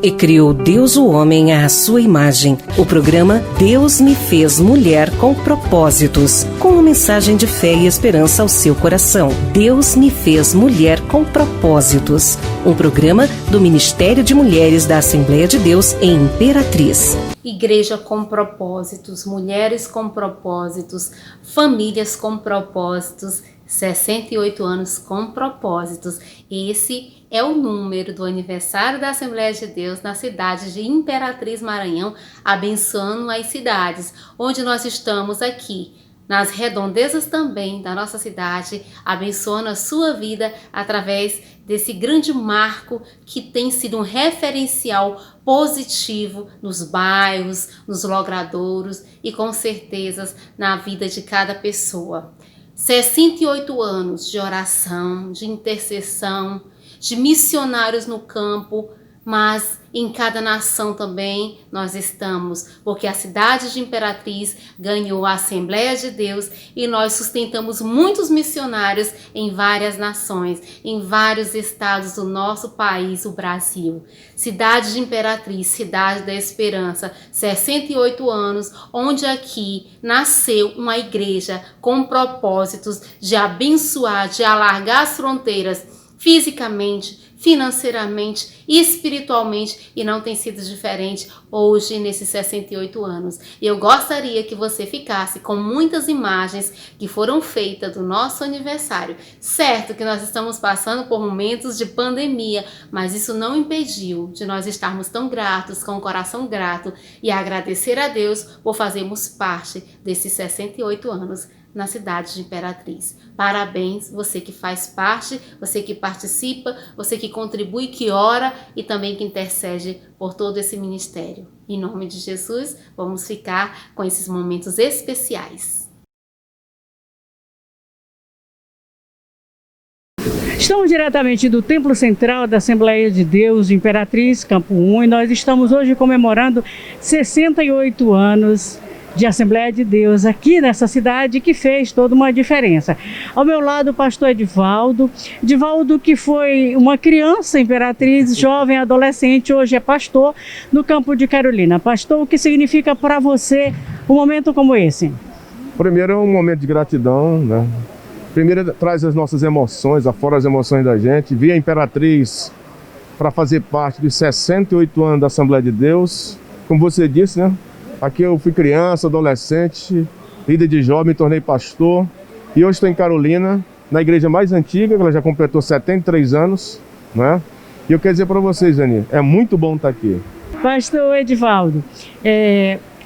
E criou Deus o homem à sua imagem. O programa Deus me fez mulher com propósitos, com uma mensagem de fé e esperança ao seu coração. Deus me fez mulher com propósitos. Um programa do Ministério de Mulheres da Assembleia de Deus em Imperatriz. Igreja com propósitos, mulheres com propósitos, famílias com propósitos, 68 anos com propósitos. Esse é o número do aniversário da Assembleia de Deus na cidade de Imperatriz, Maranhão, abençoando as cidades onde nós estamos aqui, nas redondezas também da nossa cidade, abençoando a sua vida através desse grande marco que tem sido um referencial positivo nos bairros, nos logradouros e com certeza na vida de cada pessoa. 68 anos de oração, de intercessão, de missionários no campo, mas em cada nação também nós estamos, porque a cidade de Imperatriz ganhou a Assembleia de Deus e nós sustentamos muitos missionários em várias nações, em vários estados do nosso país, o Brasil. Cidade de Imperatriz, cidade da esperança, 68 anos, onde aqui nasceu uma igreja com propósitos de abençoar, de alargar as fronteiras fisicamente, financeiramente, espiritualmente, e não tem sido diferente hoje nesses 68 anos. E eu gostaria que você ficasse com muitas imagens que foram feitas do nosso aniversário. Certo que nós estamos passando por momentos de pandemia, mas isso não impediu de nós estarmos tão gratos, com o coração grato, e agradecer a Deus por fazermos parte desses 68 anos na cidade de Imperatriz. Parabéns, você que faz parte, você que participa, você que contribui, que ora e também que intercede por todo esse ministério. Em nome de Jesus, vamos ficar com esses momentos especiais. Estamos diretamente do Templo Central da Assembleia de Deus de Imperatriz, Campo 1, e nós estamos hoje comemorando 68 anos de Assembleia de Deus aqui nessa cidade, que fez toda uma diferença. Ao meu lado o pastor Edivaldo, que foi uma criança Imperatriz, jovem, adolescente, hoje é pastor no campo de Carolina. Pastor, o que significa para você um momento como esse? Primeiro é um momento de gratidão, né? Primeiro traz as nossas emoções, afora as emoções da gente. Vi a Imperatriz para fazer parte dos 68 anos da Assembleia de Deus, como você disse, né? Aqui eu fui criança, adolescente, líder de jovem, me tornei pastor. E hoje estou em Carolina, na igreja mais antiga, ela já completou 73 anos, né? E eu quero dizer para vocês, Dani, é muito bom estar aqui. Pastor Edivaldo,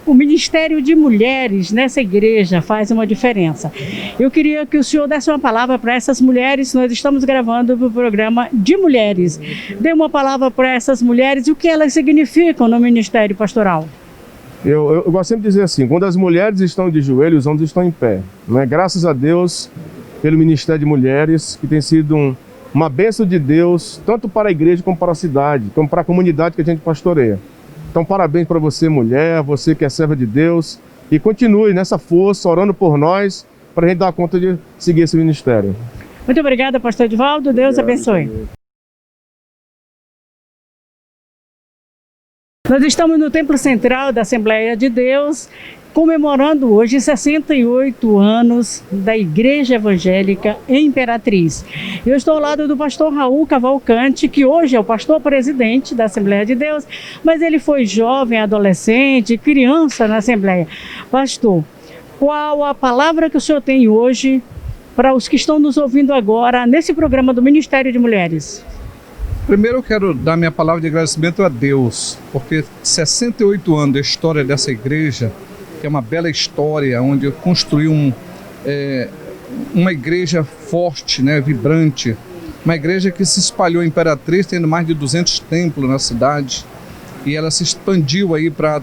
o Ministério de Mulheres nessa igreja faz uma diferença. Eu queria que o senhor desse uma palavra para essas mulheres. Nós estamos gravando o programa de mulheres. Dê uma palavra para essas mulheres e o que elas significam no ministério pastoral. Eu gosto sempre de dizer assim, quando as mulheres estão de joelhos, os homens estão em pé, né? Graças a Deus pelo Ministério de Mulheres, que tem sido uma bênção de Deus, tanto para a igreja como para a cidade, como para a comunidade que a gente pastoreia. Então parabéns para você, mulher, você que é serva de Deus, e continue nessa força, orando por nós, para a gente dar conta de seguir esse ministério. Muito obrigada, pastor Edivaldo, Deus abençoe. Nós estamos no Templo Central da Assembleia de Deus, comemorando hoje 68 anos da Igreja Evangélica em Imperatriz. Eu estou ao lado do pastor Raul Cavalcante, que hoje é o pastor-presidente da Assembleia de Deus, mas ele foi jovem, adolescente, criança na Assembleia. Pastor, qual a palavra que o senhor tem hoje para os que estão nos ouvindo agora nesse programa do Ministério de Mulheres? Primeiro eu quero dar minha palavra de agradecimento a Deus, porque 68 anos da história dessa igreja, que é uma bela história, onde eu construí uma igreja forte, né, vibrante, uma igreja que se espalhou em Imperatriz, tendo mais de 200 templos na cidade, e ela se expandiu aí para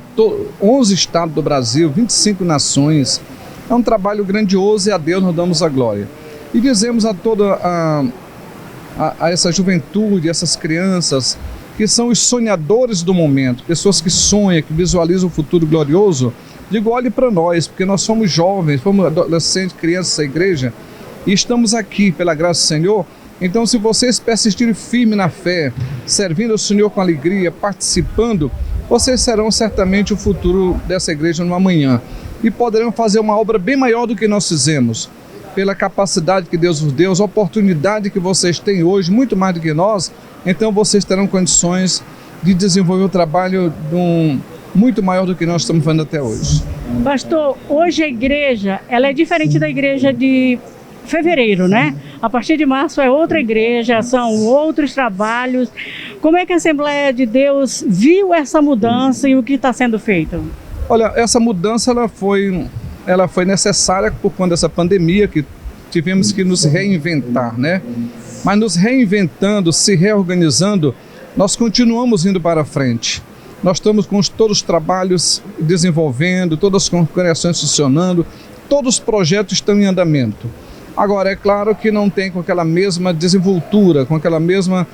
11 estados do Brasil, 25 nações. É um trabalho grandioso e a Deus nós damos a glória. E dizemos a toda a essa juventude, essas crianças, que são os sonhadores do momento, pessoas que sonham, que visualizam o futuro glorioso, digo, olhe para nós, porque nós somos jovens, fomos adolescentes, crianças da igreja, e estamos aqui, pela graça do Senhor, Então, se vocês persistirem firme na fé, servindo ao Senhor com alegria, participando, vocês serão certamente o futuro dessa igreja no amanhã. E poderão fazer uma obra bem maior do que nós fizemos. Pela capacidade que Deus vos deu, a oportunidade que vocês têm hoje, muito mais do que nós, então vocês terão condições de desenvolver o trabalho muito maior do que nós estamos fazendo até hoje. Pastor, hoje a igreja, ela é diferente da igreja de fevereiro, né? A partir de março é outra igreja, são outros trabalhos. Como é que a Assembleia de Deus viu essa mudança e o que está sendo feito? Olha, essa mudança ela foi necessária por conta dessa pandemia, que tivemos que nos reinventar, né? Mas nos reinventando, se reorganizando, nós continuamos indo para frente. Nós estamos com todos os trabalhos desenvolvendo, todas as congregações funcionando, todos os projetos estão em andamento. Agora, é claro que não tem com aquela mesma desenvoltura, com aquela mesma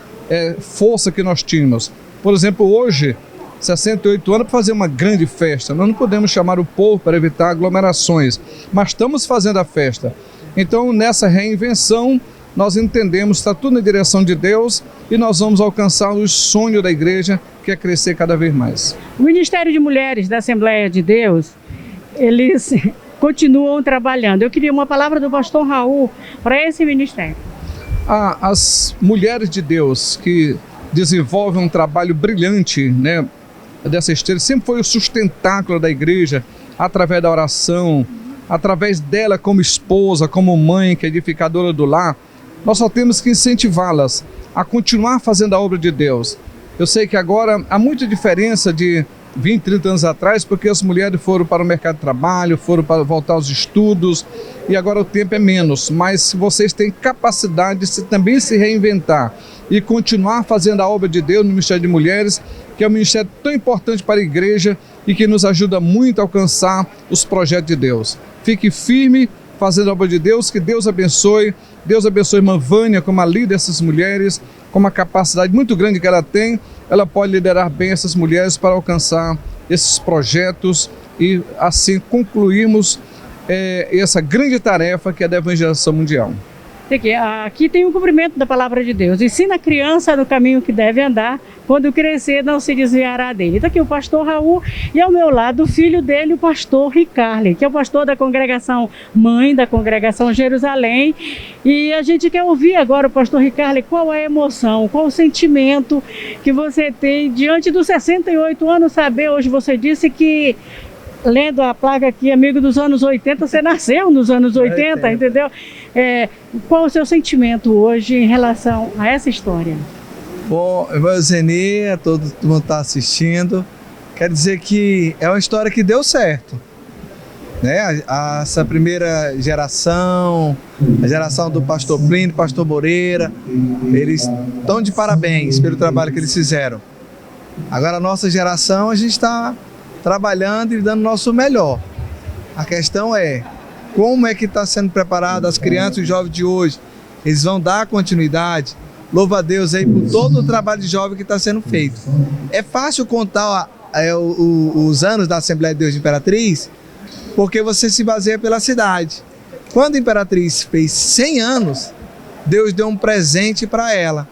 força que nós tínhamos. Por exemplo, hoje, 68 anos para fazer uma grande festa. Nós não podemos chamar o povo para evitar aglomerações, mas estamos fazendo a festa. Então, nessa reinvenção, nós entendemos que está tudo na direção de Deus e nós vamos alcançar o sonho da igreja, que é crescer cada vez mais. O Ministério de Mulheres da Assembleia de Deus, eles continuam trabalhando. Eu queria uma palavra do pastor Raul para esse ministério. As mulheres de Deus que desenvolvem um trabalho brilhante, né, dessa esteira, sempre foi o sustentáculo da igreja, através da oração, através dela como esposa, como mãe, que é edificadora do lar. Nós só temos que incentivá-las a continuar fazendo a obra de Deus. Eu sei que agora há muita diferença de 20, 30 anos atrás, porque as mulheres foram para o mercado de trabalho, foram para voltar aos estudos, e agora o tempo é menos. Mas vocês têm capacidade de também se reinventar e continuar fazendo a obra de Deus no Ministério de Mulheres, que é um ministério tão importante para a igreja e que nos ajuda muito a alcançar os projetos de Deus. Fique firme fazendo a obra de Deus, que Deus abençoe. Deus abençoe a irmã Vânia como a líder dessas mulheres, com uma capacidade muito grande que ela tem. Ela pode liderar bem essas mulheres para alcançar esses projetos e assim concluirmos essa grande tarefa que é da evangelização mundial. Aqui tem o cumprimento da palavra de Deus. Ensina a criança no caminho que deve andar, quando crescer não se desviará dele. Está aqui o pastor Raul e ao meu lado o filho dele, o pastor Ricarle, que é o pastor da congregação Mãe, da congregação Jerusalém. E a gente quer ouvir agora o pastor Ricarle, qual a emoção, qual o sentimento que você tem diante dos 68 anos, saber, hoje você disse que, lendo a placa aqui, amigo dos anos 80, você nasceu nos anos 80, entendeu? Qual o seu sentimento hoje em relação a essa história? Bom, irmã Zeni, todo mundo está assistindo, quer dizer que é uma história que deu certo, né? Essa primeira geração, a geração do pastor Plínio, pastor Moreira, eles estão de parabéns pelo trabalho que eles fizeram. Agora a nossa geração, a gente está trabalhando e dando o nosso melhor. A questão é, como é que está sendo preparado as crianças e os jovens de hoje? Eles vão dar continuidade? Louva a Deus aí por todo o trabalho de jovem que está sendo feito. É fácil contar os anos da Assembleia de Deus de Imperatriz, porque você se baseia pela cidade. Quando a Imperatriz fez 100 anos, Deus deu um presente para ela.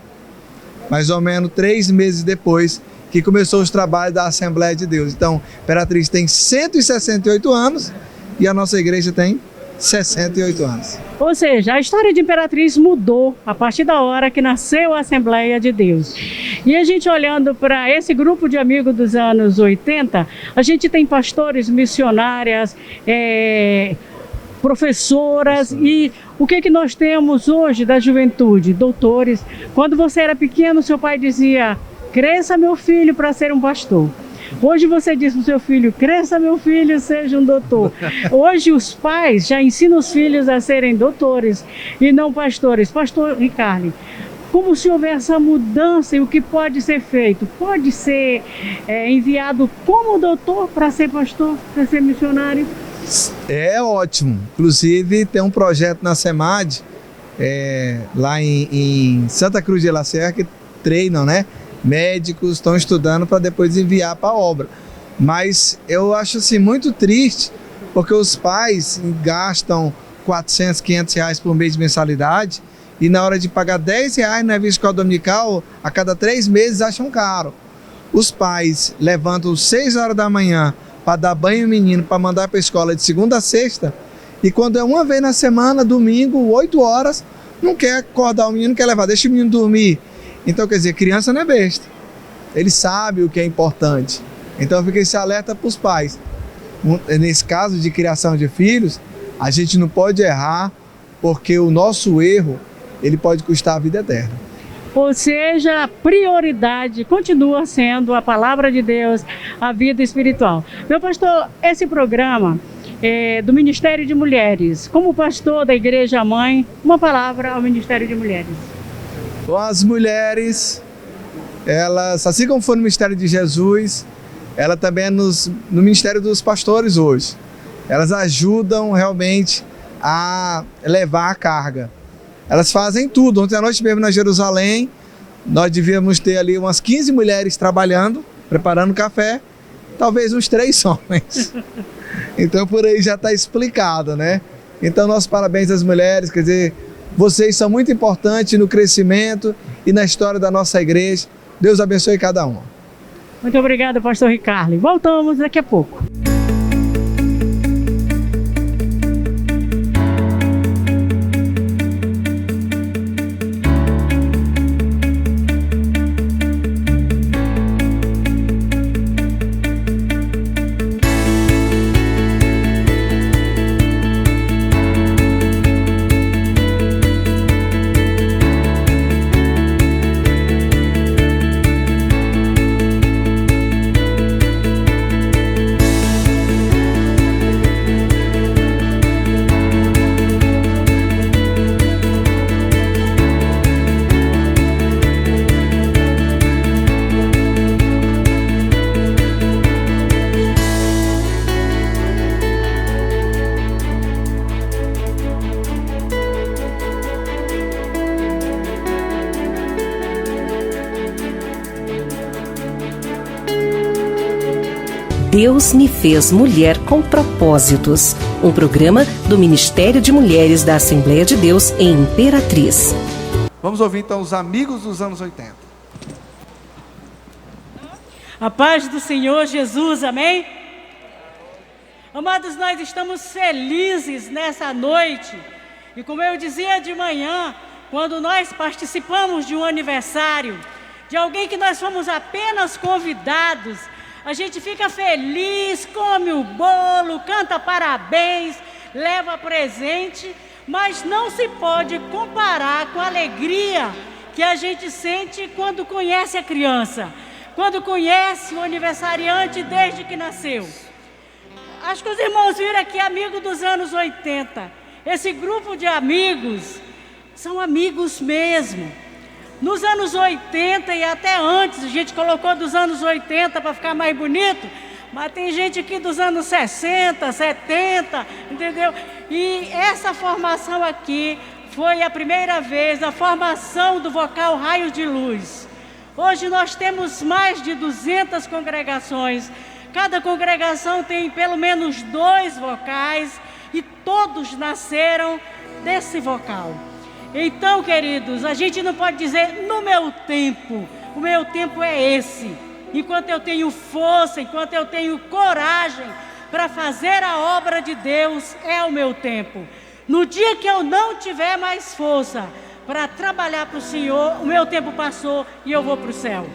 Mais ou menos 3 meses depois que começou os trabalhos da Assembleia de Deus. Então, a Imperatriz tem 168 anos e a nossa igreja tem 68 anos. Ou seja, a história de Imperatriz mudou a partir da hora que nasceu a Assembleia de Deus. E a gente olhando para esse grupo de amigos dos anos 80, a gente tem pastores, missionárias, professoras, e o que nós temos hoje da juventude? Doutores. Quando você era pequeno, seu pai dizia: cresça meu filho para ser um pastor. Hoje você diz para o seu filho: cresça meu filho, seja um doutor. Hoje os pais já ensinam os filhos a serem doutores e não pastores. Pastor Ricarle, como se houver essa mudança e o que pode ser feito? Pode ser enviado como doutor para ser pastor, para ser missionário? É ótimo. Inclusive tem um projeto na SEMAD, lá em Santa Cruz de La Serra, que treinam, né? Médicos, estão estudando para depois enviar para a obra. Mas eu acho assim muito triste, porque os pais gastam 400, 500 reais por mês de mensalidade e na hora de pagar R$10 na escola dominical, a cada 3 meses acham caro. Os pais levantam 6 horas da manhã para dar banho ao menino, para mandar para a escola de segunda a sexta, e quando é uma vez na semana, domingo, 8 horas, não quer acordar o menino, quer levar, deixa o menino dormir. Então, quer dizer, criança não é besta. Ele sabe o que é importante. Então fica esse alerta para os pais. Nesse caso de criação de filhos, a gente não pode errar, porque o nosso erro, ele pode custar a vida eterna. Ou seja, a prioridade continua sendo a palavra de Deus, a vida espiritual. Meu pastor, esse programa do Ministério de Mulheres, como pastor da Igreja Mãe, uma palavra ao Ministério de Mulheres. As mulheres, elas, assim como foi no Ministério de Jesus, ela também é no Ministério dos Pastores hoje. Elas ajudam realmente a levar a carga. Elas fazem tudo. Ontem à noite mesmo na Jerusalém, nós devíamos ter ali umas 15 mulheres trabalhando, preparando café, talvez uns 3 homens. Então por aí já está explicado, né? Então nossos parabéns às mulheres, quer dizer, vocês são muito importantes no crescimento e na história da nossa igreja. Deus abençoe cada uma. Muito obrigado, pastor Ricardo. Voltamos daqui a pouco. Deus me fez mulher com propósitos. Um programa do Ministério de Mulheres da Assembleia de Deus em Imperatriz. Vamos ouvir então os amigos dos anos 80. A paz do Senhor Jesus, amém? Amados, nós estamos felizes nessa noite. E como eu dizia de manhã, quando nós participamos de um aniversário, de alguém que nós fomos apenas convidados, a gente fica feliz, come o bolo, canta parabéns, leva presente, mas não se pode comparar com a alegria que a gente sente quando conhece a criança, quando conhece o aniversariante desde que nasceu. Acho que os irmãos viram aqui, amigo dos anos 80. Esse grupo de amigos são amigos mesmo. Nos anos 80 e até antes, a gente colocou dos anos 80 para ficar mais bonito, mas tem gente aqui dos anos 60, 70, entendeu? E essa formação aqui foi a primeira vez, a formação do vocal Raio de Luz. Hoje nós temos mais de 200 congregações, cada congregação tem pelo menos 2 vocais e todos nasceram desse vocal. Então, queridos, a gente não pode dizer no meu tempo, o meu tempo é esse. Enquanto eu tenho força, enquanto eu tenho coragem para fazer a obra de Deus, é o meu tempo. No dia que eu não tiver mais força para trabalhar para o Senhor, o meu tempo passou e eu vou para o céu.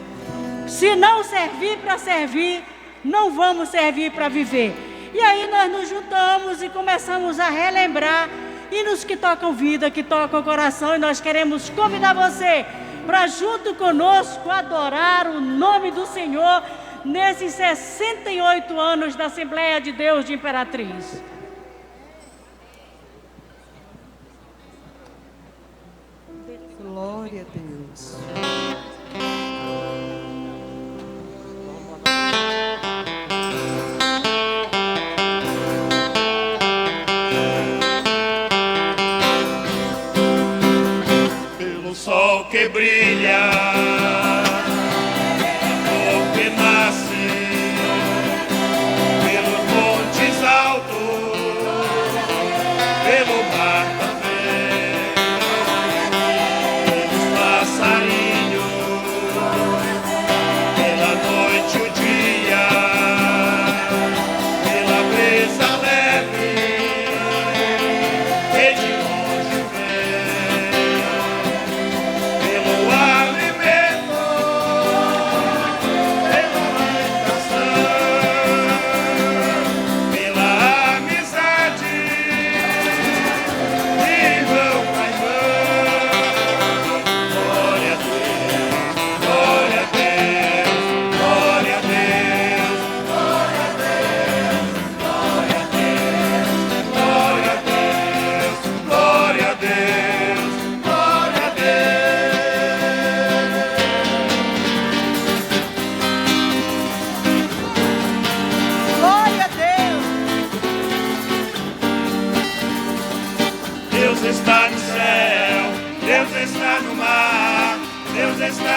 Se não servir para servir, não vamos servir para viver. E aí nós nos juntamos e começamos a relembrar hinos que tocam vida, que tocam o coração, e nós queremos convidar você para junto conosco adorar o nome do Senhor nesses 68 anos da Assembleia de Deus de Imperatriz. Glória a Deus. Sol que brilha, amor que nasce pelos montes altos, pelo mar da fé.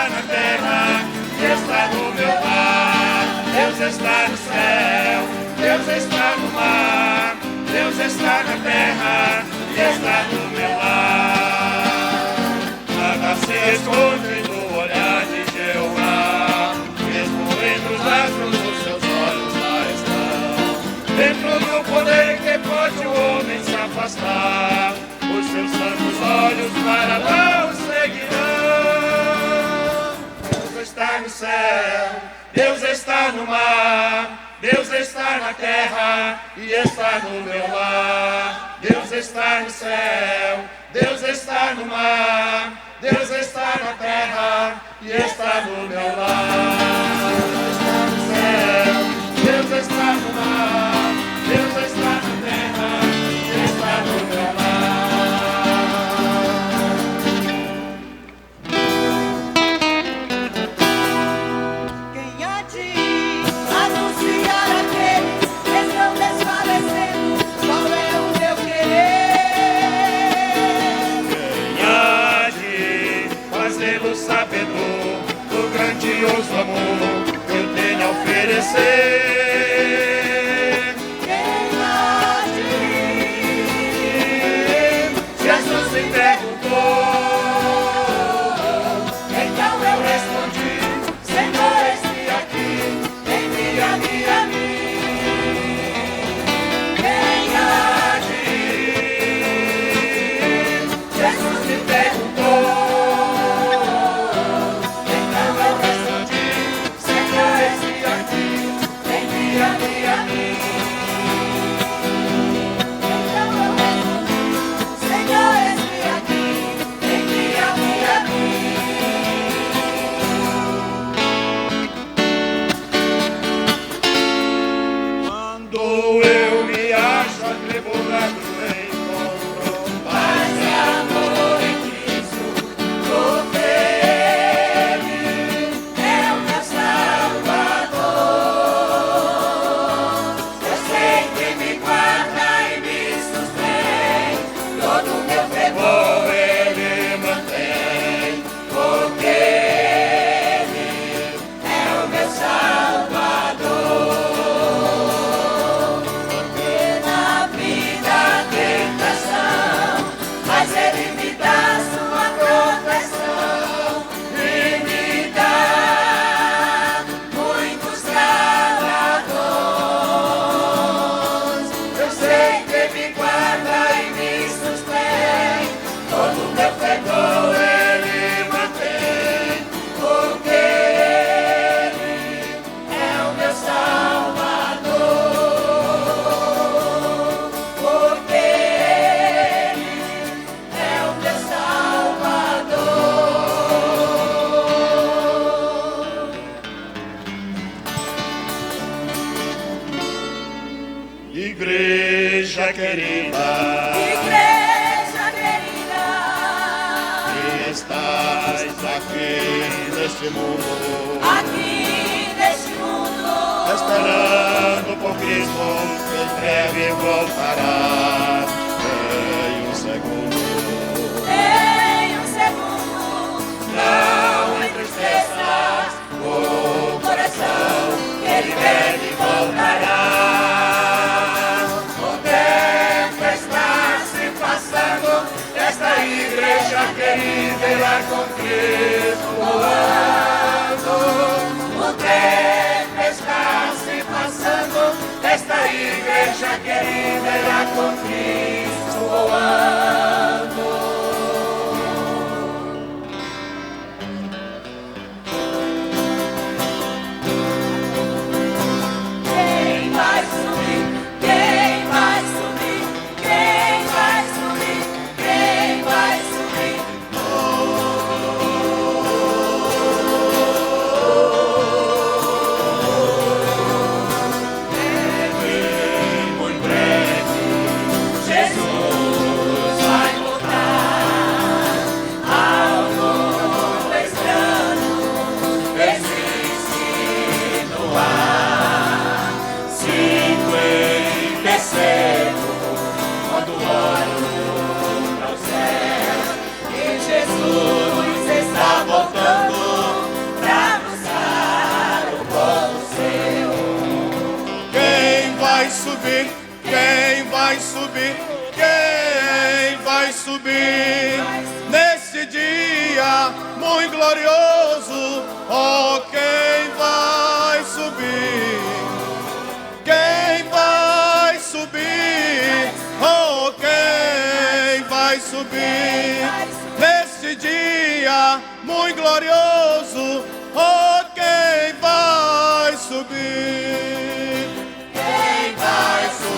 está na terra e está no meu lar. Deus está no céu, Deus está no mar. Deus está na terra e está no meu lar. Nada se esconde no olhar de Jeová, mesmo entre os astros dos seus olhos lá estão. Dentro do poder que pode o homem se afastar, os seus santos olhos para lá o seguirão. Deus está no céu, Deus está no mar. Deus está na terra e está no meu lar. Deus está no céu, Deus está no mar. Deus está na terra e está no meu lar. Deus está no céu, Deus está no mar. Deus está na terra e está no meu lar. Sabedor do grandioso amor que eu tenho a oferecer. Quem há de ir? Jesus me perguntou, então eu respondi: Senhor, eis-me aqui, envia-me a mim. Quem há de ir? Jesus me perguntou. Igreja querida, que estás aqui neste mundo, esperando por Cristo, que em breve voltará. Em um segundo, não entristeças o coração, que ele breve voltará. Esta igreja querida irá com Cristo voando. O tempo está se passando. Esta igreja querida irá com Cristo voando. Quem vai subir? Quem vai subir? Quem vai subir? Quem vai subir? Oh, vai subir? Quem vai subir? Quem vai subir? Nesse dia muito glorioso, oh, quem vai subir? Quem vai subir? Oh, quem vai subir? Nesse dia muito glorioso, oh, quem vai subir? Quem vai subir?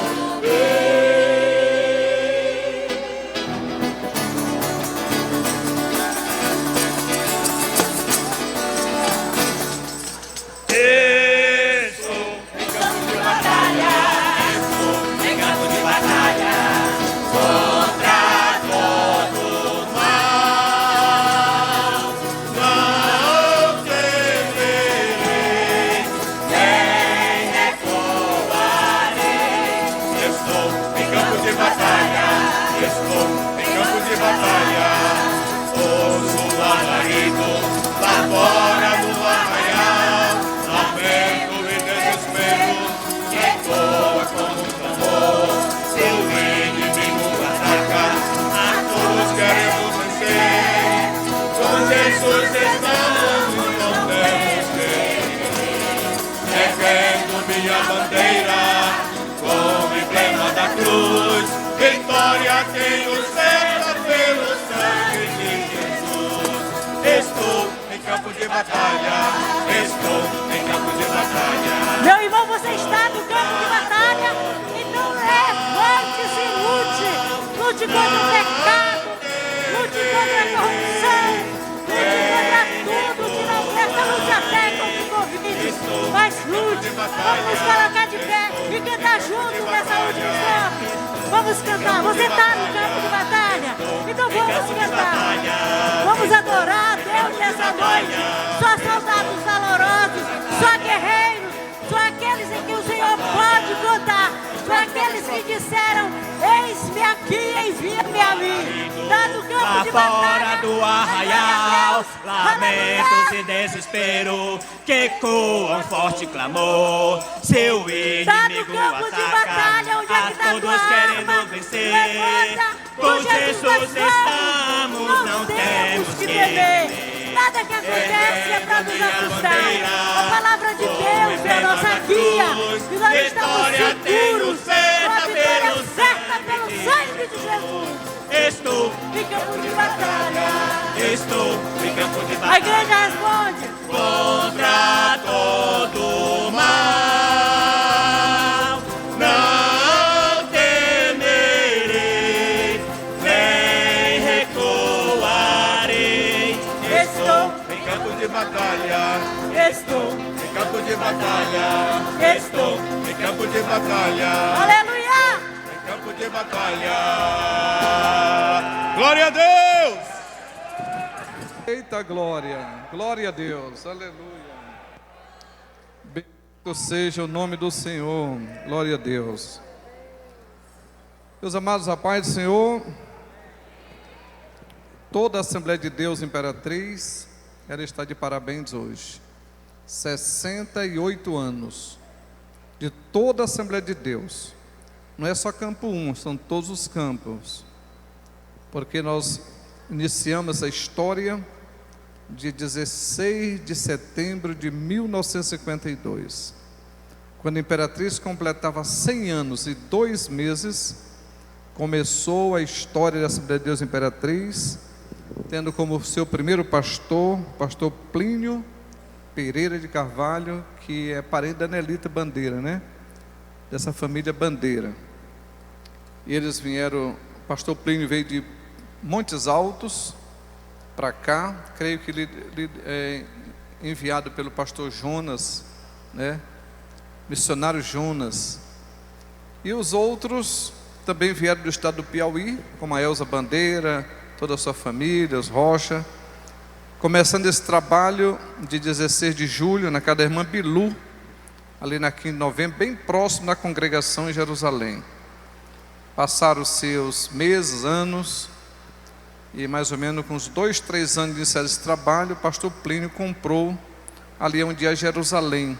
Vitória quem nos cerca pelo sangue de Jesus. Estou em campo de batalha. Estou em campo de batalha. Meu irmão, você está no campo de batalha. Então levante-se e lute. Lute contra o pecado. Lute contra a corrupção. Lute contra tudo que não presta. Lute até contra o Covid. Mas lute. Vamos nos colocar de pé e cantar junto nessa última estrofe. Vamos cantar, você está no campo de batalha, então vamos cantar, vamos adorar a Deus nessa noite. Só soldados valorosos, só guerreiros, só aqueles em que o Senhor pode contar, só aqueles que disseram, eis-me aqui, envia-me a mim. Está no campo de batalha, fora do arraial, lamentos e desespero, que ecoam forte clamor, seu inimigo ataca, a todos querendo vencer, com Jesus estamos, não temos que temer. Nada que acontece é para nos assustar. A palavra de Deus é a nossa guia. E nós estamos seguros. A vitória certa pelo sangue de Jesus. Estou em campo de batalha. Estou em campo de batalha. A igreja responde. Contra todo mal, não temerei, nem recuarei. Estou em campo de batalha. Estou em campo de batalha. Estou em campo de batalha. Aleluia! Em campo de batalha. Glória a Deus! Eita glória, glória a Deus, aleluia. Bendito seja o nome do Senhor, glória a Deus. Meus amados, a paz do Senhor, toda a Assembleia de Deus Imperatriz, ela está de parabéns hoje. 68 anos de toda a Assembleia de Deus. Não é só campo 1, são todos os campos. Porque nós iniciamos essa história de 16 de setembro de 1952, quando a Imperatriz completava 100 anos e 2 meses, começou a história da Assembleia de Deus Imperatriz, tendo como seu primeiro pastor, pastor Plínio Pereira de Carvalho, que é parente da Nelita Bandeira, né? Dessa família Bandeira. E eles vieram, o pastor Plínio veio de Montes Altos para cá, creio que ele é enviado pelo pastor Jonas, né? Missionário Jonas. E os outros também vieram do estado do Piauí, como a Elza Bandeira, toda a sua família, os Rocha. Começando esse trabalho de 16 de julho, na casa da irmã Bilu, ali na 15 de novembro, bem próximo da congregação em Jerusalém. Passaram os seus meses, anos, e mais ou menos com uns 2, 3 anos de iniciar esse trabalho, o pastor Plínio comprou ali onde é Jerusalém,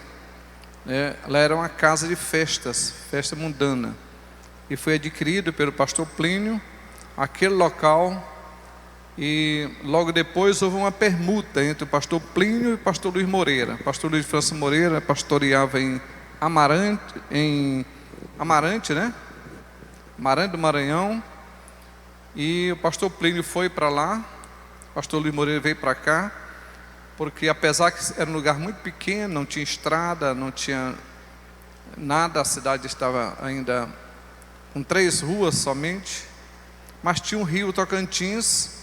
Ela era uma casa de festas, festa mundana. E foi adquirido pelo pastor Plínio, aquele local. E logo depois houve uma permuta entre o pastor Plínio e o pastor Luiz Moreira. O pastor Luiz França Moreira pastoreava em Amarante, né? Amarante do Maranhão. E o pastor Plínio foi para lá, o pastor Luiz Moreira veio para cá, porque apesar que era um lugar muito pequeno, não tinha estrada, não tinha nada, a cidade estava ainda com 3 ruas somente, mas tinha um rio Tocantins,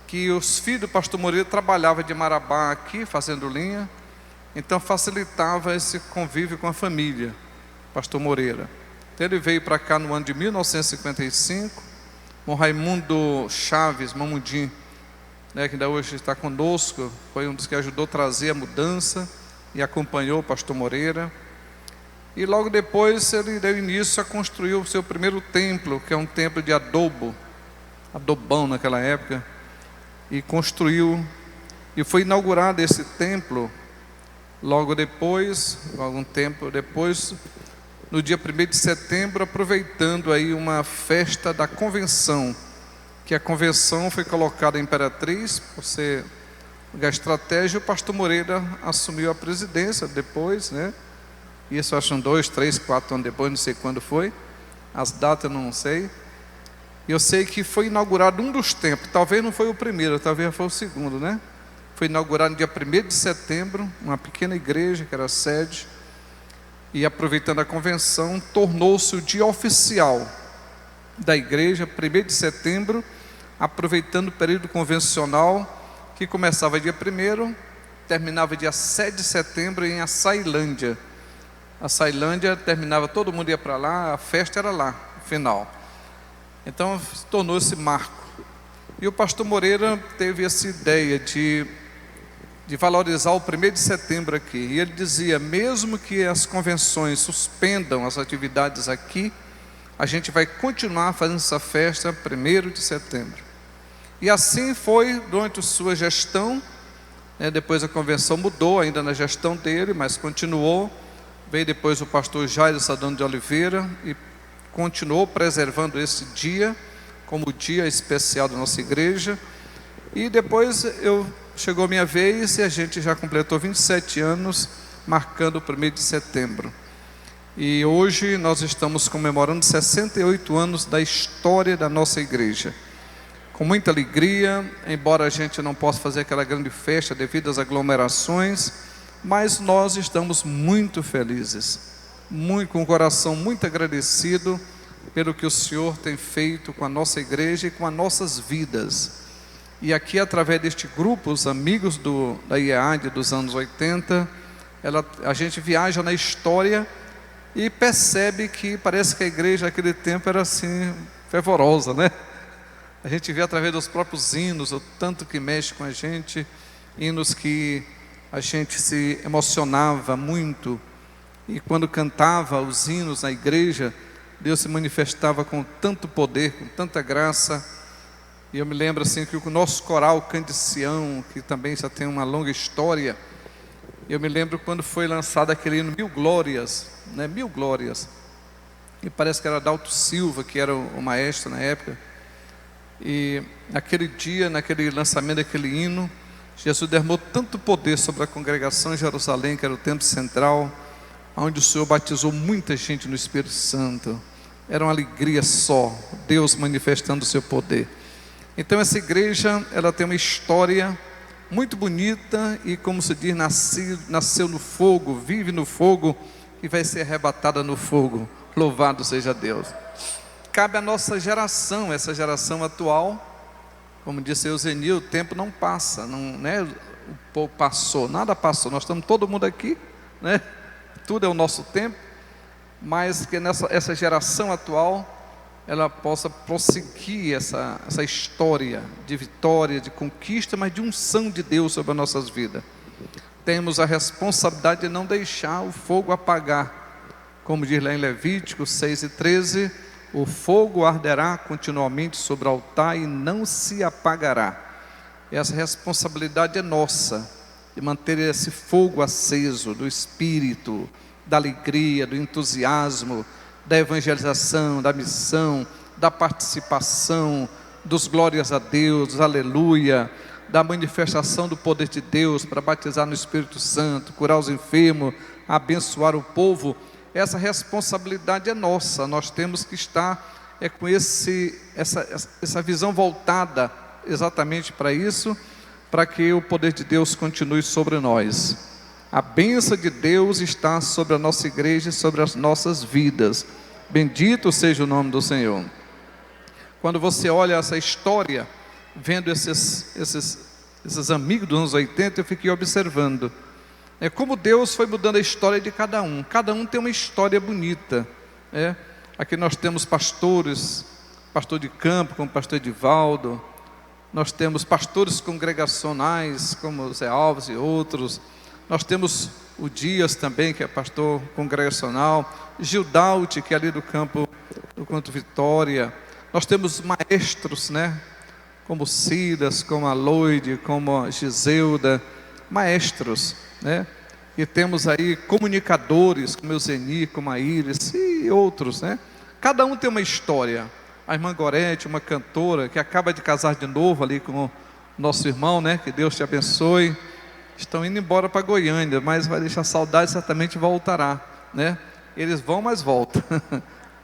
que os filhos do pastor Moreira trabalhavam de Marabá aqui, fazendo linha, então facilitava esse convívio com a família, pastor Moreira. Então ele veio para cá no ano de 1955, com Raimundo Chaves, Mamundim, né, que ainda hoje está conosco, foi um dos que ajudou a trazer a mudança e acompanhou o pastor Moreira. E logo depois ele deu início a construir o seu primeiro templo, que é um templo de adobão naquela época, e construiu, e foi inaugurado esse templo logo depois, algum tempo depois, no dia 1º de setembro, aproveitando aí uma festa da convenção, que a convenção foi colocada em Imperatriz, por ser uma estratégia, o pastor Moreira assumiu a presidência depois, né? Isso acho 2, 3, 4 anos depois, não sei quando foi, as datas eu não sei. E eu sei que foi inaugurado um dos templos, talvez não foi o primeiro, talvez foi o segundo, né? Foi inaugurado no dia 1º de setembro, uma pequena igreja que era a sede, e aproveitando a convenção, tornou-se o dia oficial da igreja, 1º de setembro, aproveitando o período convencional, que começava dia 1º, terminava dia 7 de setembro em Açailândia. A Açailândia terminava, todo mundo ia para lá, a festa era lá, no final. Então tornou esse marco. E o pastor Moreira teve essa ideia de valorizar o 1º de setembro aqui. E ele dizia, mesmo que as convenções suspendam as atividades aqui, a gente vai continuar fazendo essa festa 1º de setembro. E assim foi durante a sua gestão, né? Depois a convenção mudou ainda na gestão dele, mas continuou. Veio depois o pastor Jairo Sadão de Oliveira e continuou preservando esse dia como o dia especial da nossa igreja. E depois chegou a minha vez e a gente já completou 27 anos marcando o 1º de setembro. E hoje nós estamos comemorando 68 anos da história da nossa igreja. Com muita alegria, embora a gente não possa fazer aquela grande festa devido às aglomerações, mas nós estamos muito felizes, com o coração muito agradecido pelo que o Senhor tem feito com a nossa igreja e com as nossas vidas. E aqui, através deste grupo, os amigos da IEAD dos anos 80, a gente viaja na história e percebe que parece que a igreja naquele tempo era assim, fervorosa, né? A gente vê através dos próprios hinos, o tanto que mexe com a gente, hinos que a gente se emocionava muito, e quando cantava os hinos na igreja, Deus se manifestava com tanto poder, com tanta graça. E eu me lembro assim que o nosso coral Canto de Sião, que também já tem uma longa história, eu me lembro quando foi lançado aquele hino Mil Glórias, né? Mil Glórias, e parece que era Adalto Silva, que era o maestro na época. E naquele dia, naquele lançamento daquele hino, Jesus derramou tanto poder sobre a congregação em Jerusalém, que era o templo central, onde o Senhor batizou muita gente no Espírito Santo. Era uma alegria só, Deus manifestando o seu poder. Então essa igreja, ela tem uma história muito bonita e, como se diz, nasceu no fogo, vive no fogo e vai ser arrebatada no fogo. Louvado seja Deus. Cabe à nossa geração, essa geração atual, como disse Eusenil, o tempo não passa, não, né? O pouco passou, nada passou, nós estamos todo mundo aqui, né? Tudo é o nosso tempo, mas que essa geração atual, ela possa prosseguir essa história de vitória, de conquista, mas de unção de Deus sobre as nossas vidas. Temos a responsabilidade de não deixar o fogo apagar, como diz lá em Levítico 6:13, o fogo arderá continuamente sobre o altar e não se apagará. Essa responsabilidade é nossa, de manter esse fogo aceso do Espírito, da alegria, do entusiasmo, da evangelização, da missão, da participação, dos glórias a Deus, aleluia, da manifestação do poder de Deus para batizar no Espírito Santo, curar os enfermos, abençoar o povo. Essa responsabilidade é nossa, nós temos que estar com essa visão voltada exatamente para isso, para que o poder de Deus continue sobre nós. A bênção de Deus está sobre a nossa igreja e sobre as nossas vidas. Bendito seja o nome do Senhor. Quando você olha essa história, vendo esses amigos dos anos 80, eu fiquei observando como Deus foi mudando a história de cada um tem uma história bonita. Aqui nós temos pastores, pastor de campo como pastor Edivaldo, nós temos pastores congregacionais como Zé Alves e outros, nós temos o Dias também, que é pastor congregacional, Gildaute, que é ali do campo do Canto Vitória. Nós temos maestros, como Silas, como a Loide, como a Giselda, maestros, E temos aí comunicadores, como o Zeni, como a Iris e outros, Cada um tem uma história. A irmã Gorete, uma cantora, que acaba de casar de novo ali com o nosso irmão, Que Deus te abençoe. Estão indo embora para Goiânia, mas vai deixar saudade, certamente voltará, Eles vão, mas voltam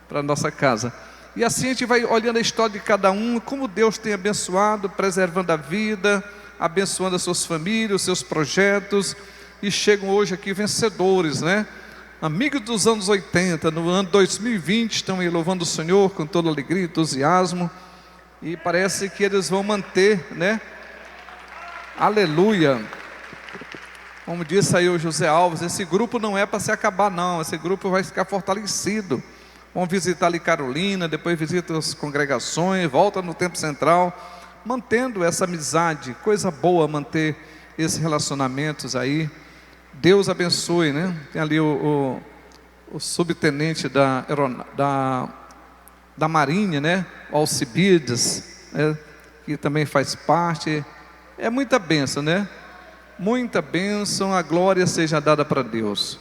para a nossa casa. E assim a gente vai olhando a história de cada um, como Deus tem abençoado, preservando a vida, abençoando as suas famílias, os seus projetos, e chegam hoje aqui vencedores, Amigos dos anos 80, no ano 2020, estão aí louvando o Senhor com toda alegria e entusiasmo, e parece que eles vão manter, Aleluia. Como disse aí o José Alves, esse grupo não é para se acabar não, esse grupo vai ficar fortalecido. Vão visitar ali Carolina, depois visita as congregações, volta no Templo Central, mantendo essa amizade, coisa boa manter esses relacionamentos aí. Deus abençoe, Tem ali o subtenente da Marinha, o Alcibiades, que também faz parte. É muita bênção, Muita bênção, a glória seja dada para Deus.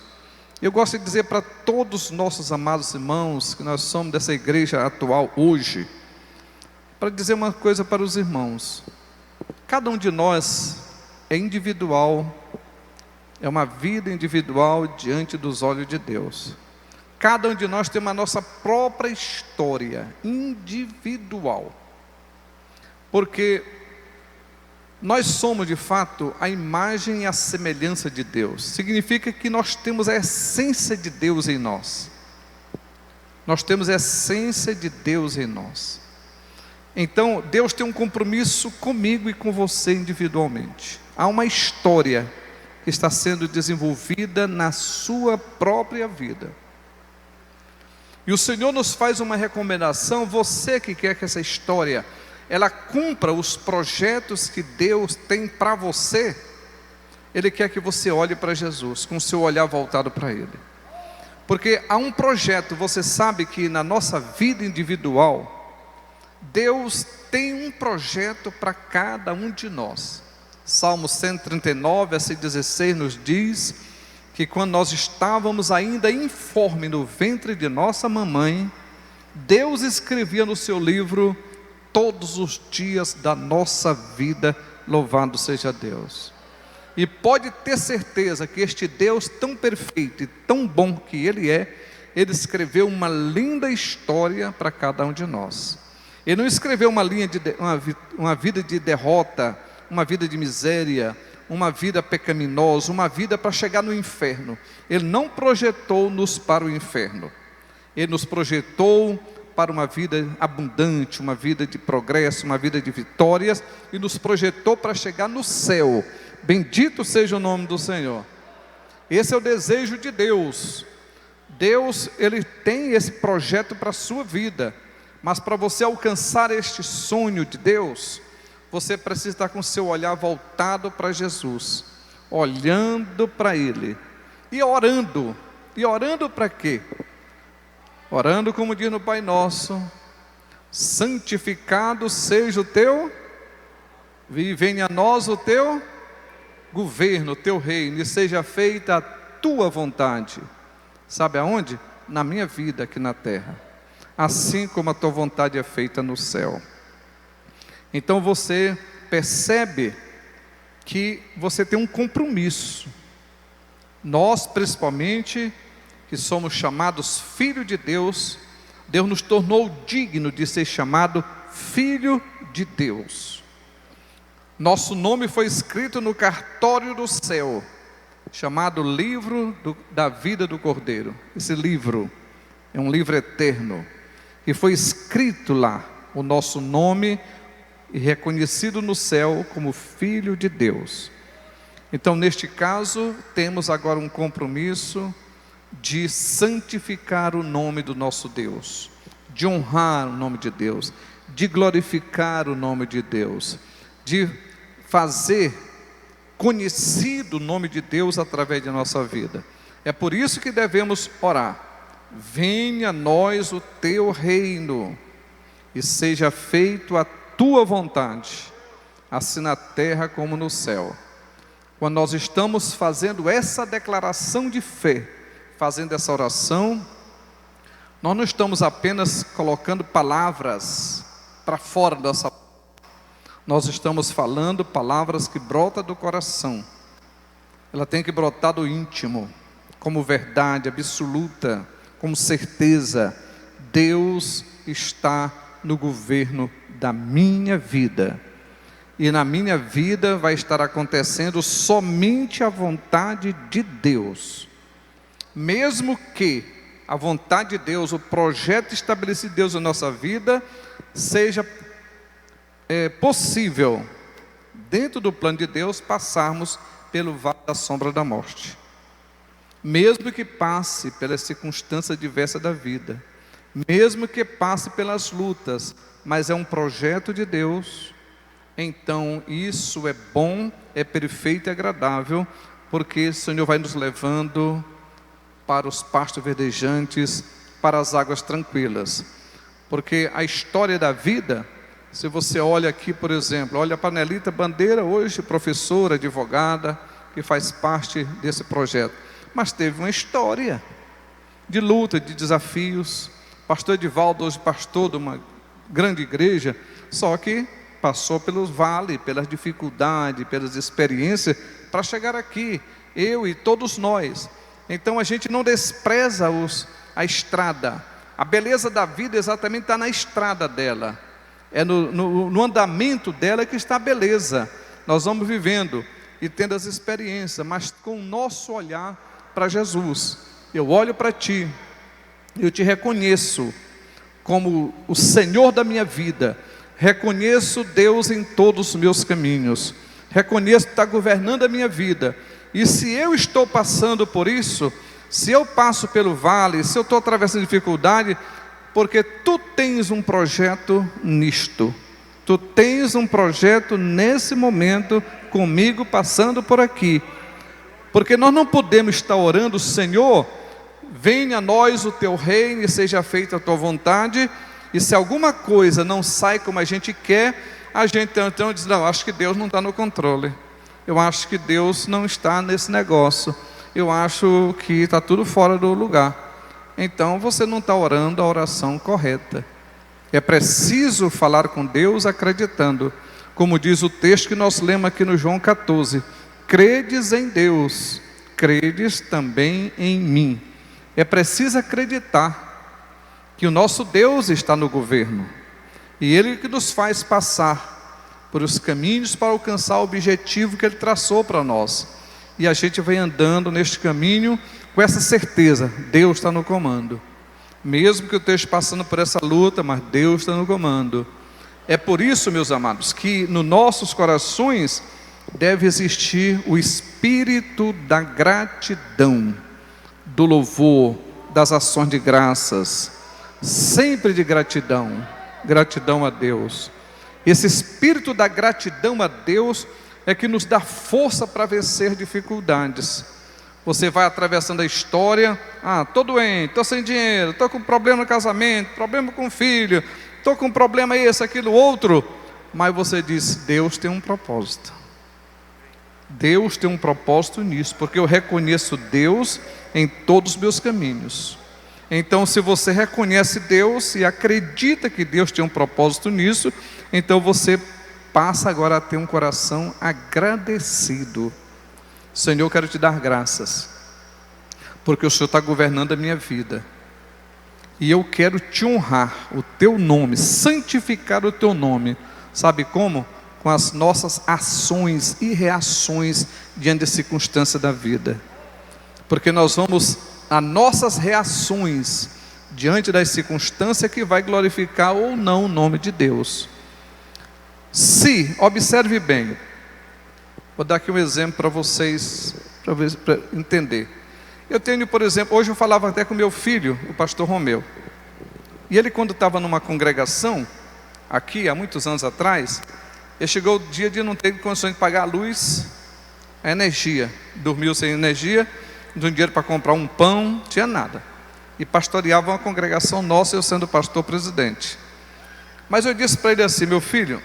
Eu gosto de dizer para todos os nossos amados irmãos, que nós somos dessa igreja atual hoje, para dizer uma coisa para os irmãos: cada um de nós é individual, é uma vida individual diante dos olhos de Deus. Cada um de nós tem uma nossa própria história individual, porque nós somos de fato a imagem e a semelhança de Deus. Significa que nós temos a essência de Deus em nós. Nós temos a essência de Deus em nós. Então Deus tem um compromisso comigo e com você individualmente. Há uma história que está sendo desenvolvida na sua própria vida. E o Senhor nos faz uma recomendação: você que quer que essa história ela cumpra os projetos que Deus tem para você, Ele quer que você olhe para Jesus, com o seu olhar voltado para Ele. Porque há um projeto, você sabe que na nossa vida individual, Deus tem um projeto para cada um de nós. Salmo 139, versículo 16 nos diz que quando nós estávamos ainda informes no ventre de nossa mamãe, Deus escrevia no seu livro todos os dias da nossa vida. Louvado seja Deus. E pode ter certeza que este Deus tão perfeito e tão bom que Ele é, Ele escreveu uma linda história para cada um de nós. Ele não escreveu uma vida de derrota, uma vida de miséria, uma vida pecaminosa, uma vida para chegar no inferno. Ele não projetou-nos para o inferno. Ele nos projetou para uma vida abundante, uma vida de progresso, uma vida de vitórias, e nos projetou para chegar no céu. Bendito seja o nome do Senhor. Esse é o desejo de Deus. Deus, Ele tem esse projeto para a sua vida, mas para você alcançar este sonho de Deus, você precisa estar com o seu olhar voltado para Jesus, olhando para Ele, e orando. E orando para quê? Orando como diz no Pai Nosso: santificado seja o teu, e venha a nós o teu governo, o teu reino, e seja feita a tua vontade, Sabe aonde? Na minha vida aqui na terra. Assim como a tua vontade é feita no céu. Então você percebe que você tem um compromisso. Nós, principalmente, que somos chamados filhos de Deus, Deus nos tornou digno de ser chamado filho de Deus. Nosso nome foi escrito no cartório do céu, chamado livro da vida do Cordeiro. Esse livro é um livro eterno, e foi escrito lá o nosso nome e reconhecido no céu como filho de Deus. Então, neste caso, temos agora um compromisso de santificar o nome do nosso Deus, de honrar o nome de Deus, de glorificar o nome de Deus, de fazer conhecido o nome de Deus através de nossa vida. É por isso que devemos orar: venha a nós o teu reino, e seja feito a tua vontade, assim na terra como no céu. Quando nós estamos fazendo essa declaração de fé, fazendo essa oração, nós não estamos apenas colocando palavras para fora da nossa boca. Nós estamos falando palavras que brotam do coração. Ela tem que brotar do íntimo, como verdade absoluta, como certeza. Deus está no governo da minha vida. E na minha vida vai estar acontecendo somente a vontade de Deus. Mesmo que a vontade de Deus, o projeto estabelecido de Deus na nossa vida, seja possível, dentro do plano de Deus, passarmos pelo vale da sombra da morte. Mesmo que passe pelas circunstâncias diversas da vida, mesmo que passe pelas lutas, mas é um projeto de Deus. Então isso é bom, é perfeito e agradável, porque o Senhor vai nos levando para os pastos verdejantes, para as águas tranquilas. Porque a história da vida, se você olha aqui, por exemplo, olha para a Nelita Bandeira, hoje professora, advogada, que faz parte desse projeto, mas teve uma história de luta, de desafios. Pastor Edivaldo, hoje pastor de uma grande igreja, só que passou pelos vales, pelas dificuldades, pelas experiências, para chegar aqui, eu e todos nós. Então a gente não despreza a estrada. A beleza da vida exatamente está na estrada dela, é no andamento dela que está a beleza. Nós vamos vivendo e tendo as experiências, mas com o nosso olhar para Jesus. Eu olho para ti, eu te reconheço como o Senhor da minha vida. Reconheço Deus em todos os meus caminhos. Reconheço que está governando a minha vida. E se eu estou passando por isso, se eu passo pelo vale, se eu estou atravessando dificuldade, porque tu tens um projeto nisto. Tu tens um projeto nesse momento comigo passando por aqui. Porque nós não podemos estar orando: Senhor, venha a nós o teu reino e seja feita a tua vontade. E se alguma coisa não sai como a gente quer, a gente então diz: não, acho que Deus não está no controle. Eu acho que Deus não está nesse negócio. Eu acho que está tudo fora do lugar. Então você não está orando a oração correta. É preciso falar com Deus acreditando. Como diz o texto que nós lemos aqui no João 14: credes em Deus, credes também em mim. É preciso acreditar que o nosso Deus está no governo, e Ele que nos faz passar por os caminhos para alcançar o objetivo que Ele traçou para nós, e a gente vem andando neste caminho com essa certeza: Deus está no comando, mesmo que eu esteja passando por essa luta, mas Deus está no comando. É por isso, meus amados, que nos nossos corações deve existir o espírito da gratidão, do louvor, das ações de graças, sempre de gratidão, gratidão a Deus. Esse espírito da gratidão a Deus é que nos dá força para vencer dificuldades. Você vai atravessando a história: estou doente, estou sem dinheiro, estou com problema no casamento, problema com o filho, estou com problema esse, aquilo, outro, mas você diz: Deus tem um propósito. Deus tem um propósito nisso, porque eu reconheço Deus em todos os meus caminhos. Então, se você reconhece Deus e acredita que Deus tem um propósito nisso, então você passa agora a ter um coração agradecido. Senhor, eu quero te dar graças, porque o Senhor está governando a minha vida. E eu quero te honrar, o teu nome, santificar o teu nome. Sabe como? Com as nossas ações e reações diante da circunstância da vida. Porque nós vamos, as nossas reações diante das circunstâncias que vai glorificar ou não o nome de Deus. Se, observe bem, vou dar aqui um exemplo para vocês, para entender. Eu tenho, por exemplo, hoje eu falava até com meu filho, o pastor Romeu. E ele, quando estava numa congregação, aqui há muitos anos atrás, ele chegou o dia de não ter condições de pagar a luz, a energia. Dormiu sem energia, não tinha dinheiro para comprar um pão, não tinha nada. E pastoreava uma congregação nossa, eu sendo pastor presidente. Mas eu disse para ele assim: meu filho,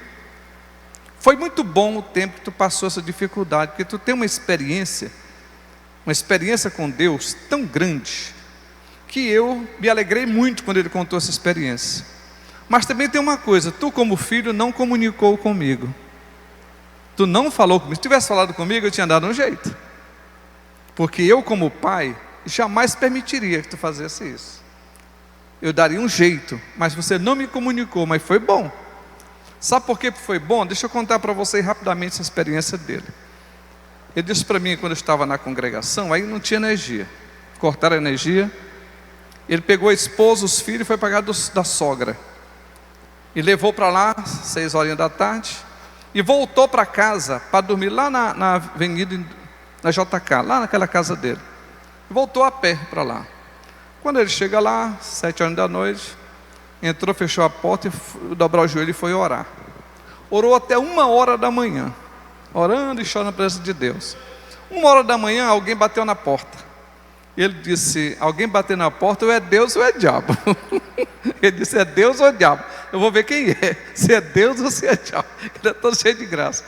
foi muito bom o tempo que tu passou essa dificuldade, porque tu tem uma experiência com Deus tão grande, que eu me alegrei muito quando ele contou essa experiência. Mas também tem uma coisa: tu como filho não comunicou comigo, tu não falou comigo. Se tivesse falado comigo, eu tinha dado um jeito, porque eu como pai jamais permitiria que tu fizesse isso. Eu daria um jeito, mas você não me comunicou. Mas foi bom. Sabe por que foi bom? Deixa eu contar para vocês rapidamente essa experiência dele. Ele disse para mim, quando eu estava na congregação, aí não tinha energia, cortaram a energia. Ele pegou a esposa, os filhos e foi pagar da sogra. E levou para lá, 6 horas da tarde, e voltou para casa para dormir lá na avenida, na JK, lá naquela casa dele. E voltou a pé para lá. Quando ele chega lá, 7 horas da noite, entrou, fechou a porta e dobrou o joelho e foi orar. Orou até 1 hora da manhã, orando e chorando na presença de Deus. 1 hora da manhã, alguém bateu na porta. Ele disse: alguém bateu na porta, ou é Deus ou é diabo. Ele disse: é Deus ou é diabo? Eu vou ver quem é, se é Deus ou se é diabo. Ele é todo cheio de graça.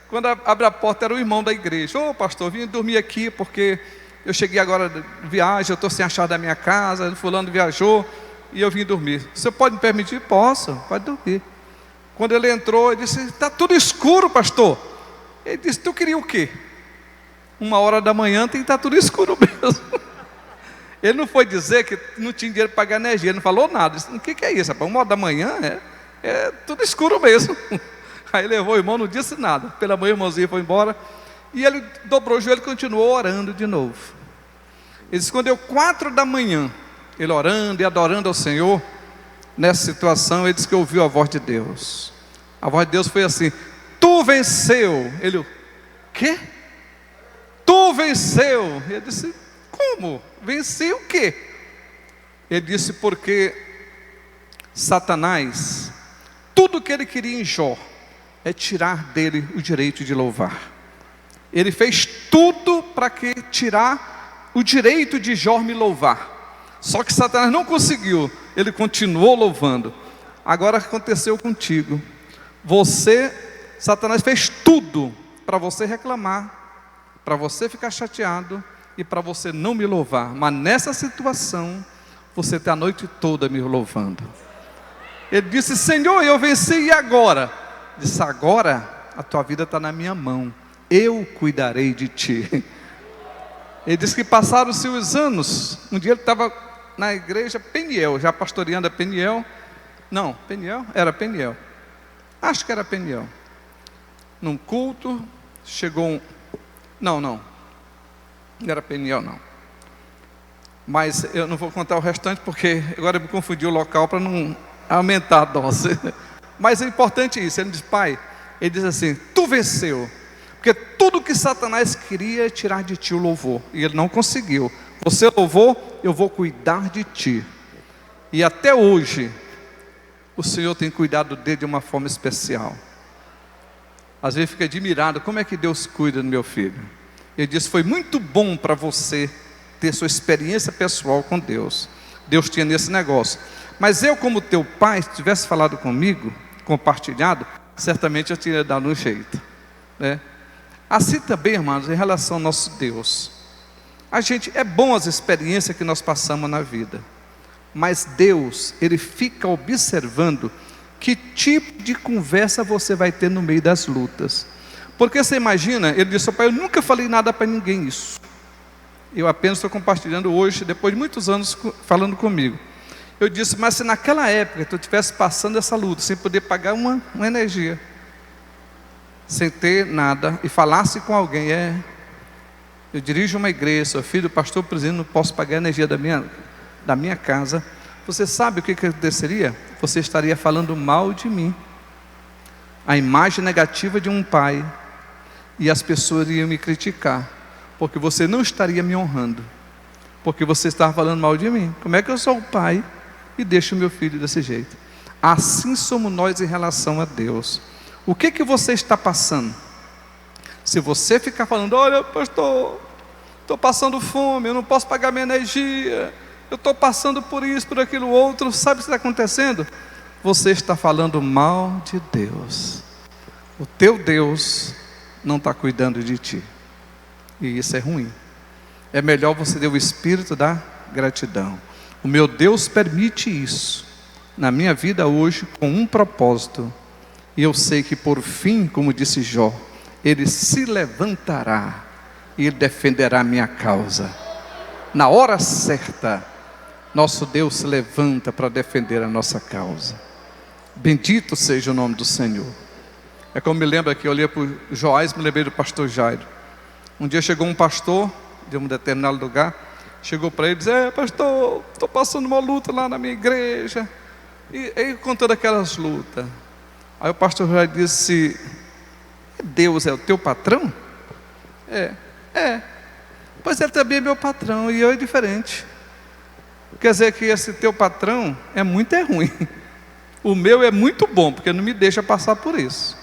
Quando abre a porta, era o irmão da igreja. Ô pastor, eu vim dormir aqui porque eu cheguei agora de viagem, eu estou sem achar da minha casa, fulano viajou e eu vim dormir. Você pode me permitir? Posso, pode dormir. Quando ele entrou, ele disse: está tudo escuro, pastor. Ele disse: tu queria o quê? 1 hora da manhã tem que estar tudo escuro mesmo. Ele não foi dizer que não tinha dinheiro para pagar energia, ele não falou nada. Ele disse: o que é isso, rapaz? 1 hora da manhã é tudo escuro mesmo. Aí levou o irmão, não disse nada. Pela manhã o irmãozinho foi embora. E ele dobrou o joelho e continuou orando de novo. Ele disse: quando deu 4 da manhã, ele orando e adorando ao Senhor, nessa situação, ele disse que ouviu a voz de Deus. A voz de Deus foi assim: tu venceu. Ele: o quê? Tu venceu. Ele disse: como? Venci o quê? Ele disse: porque Satanás, tudo que ele queria em Jó é tirar dele o direito de louvar. Ele fez tudo para tirar o direito de Jó me louvar. Só que Satanás não conseguiu. Ele continuou louvando. Agora aconteceu contigo. Satanás fez tudo para você reclamar, para você ficar chateado e para você não me louvar. Mas nessa situação, você está a noite toda me louvando. Ele disse: Senhor, eu venci, e agora? Ele disse: agora a tua vida está na minha mão, eu cuidarei de ti. Ele disse que passaram-se os anos. Um dia ele estava na igreja Peniel, já pastoreando a Peniel. Não, Peniel? Era Peniel. Acho que era Peniel. Num culto, chegou Não era Peniel, não. Mas eu não vou contar o restante, porque agora eu me confundi o local para não aumentar a dose. Mas é importante isso. Ele diz: pai, ele diz assim: tu venceu. Porque tudo que Satanás queria é tirar de ti o louvor, e ele não conseguiu. Você louvou, eu vou cuidar de ti. E até hoje, o Senhor tem cuidado dele de uma forma especial. Às vezes fica admirado: como é que Deus cuida do meu filho? Ele disse: foi muito bom para você ter sua experiência pessoal com Deus. Deus tinha nesse negócio. Mas eu, como teu pai, se tivesse falado comigo, compartilhado, certamente eu teria dado um jeito, né? Assim também, irmãos, em relação ao nosso Deus. É bom as experiências que nós passamos na vida, mas Deus, Ele fica observando que tipo de conversa você vai ter no meio das lutas. Porque você imagina, ele disse: pai, eu nunca falei nada para ninguém isso. Eu apenas estou compartilhando hoje, depois de muitos anos falando comigo. Eu disse: mas se naquela época tu estivesse passando essa luta, sem poder pagar uma energia, sem ter nada, e falasse com alguém: eu dirijo uma igreja, sou filho do pastor presidente, não posso pagar a energia da minha casa. Você sabe o que aconteceria? Você estaria falando mal de mim, a imagem negativa de um pai, e as pessoas iriam me criticar, porque você não estaria me honrando, porque você estava falando mal de mim. Como é que eu sou o pai e deixo o meu filho desse jeito? Assim somos nós em relação a Deus. O que você está passando? Se você ficar falando: olha, pastor, estou passando fome, eu não posso pagar minha energia, eu estou passando por isso, por aquilo outro, sabe o que está acontecendo? Você está falando mal de Deus. O teu Deus não está cuidando de ti, e isso é ruim. É melhor você ter o espírito da gratidão. O meu Deus permite isso na minha vida hoje com um propósito, e eu sei que por fim, como disse Jó, Ele se levantará e Ele defenderá a minha causa. Na hora certa, nosso Deus se levanta para defender a nossa causa. Bendito seja o nome do Senhor. É como me lembra que eu olhei para o Joás, me lembrei do pastor Jairo. Um dia chegou um pastor de um determinado lugar, chegou para ele e disse: pastor, estou passando uma luta lá na minha igreja. E ele contando aquelas lutas. Aí o pastor Jairo disse: Deus é o teu patrão? Pois ele também é meu patrão, e eu é diferente. Quer dizer que esse teu patrão é muito ruim. O meu é muito bom, porque não me deixa passar por isso.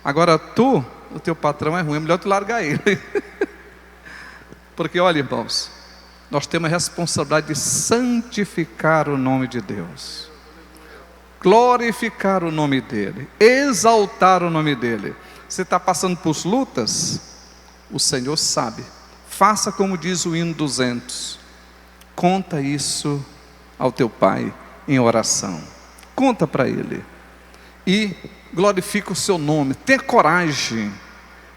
Agora o teu patrão é ruim, é melhor tu largar ele. Porque olha, irmãos, nós temos a responsabilidade de santificar o nome de Deus, glorificar o nome dEle, exaltar o nome dEle. Você está passando por lutas? O Senhor sabe. Faça como diz o hino 200. Conta isso ao teu Pai em oração. Conta para Ele. E glorifica o seu nome. Tenha coragem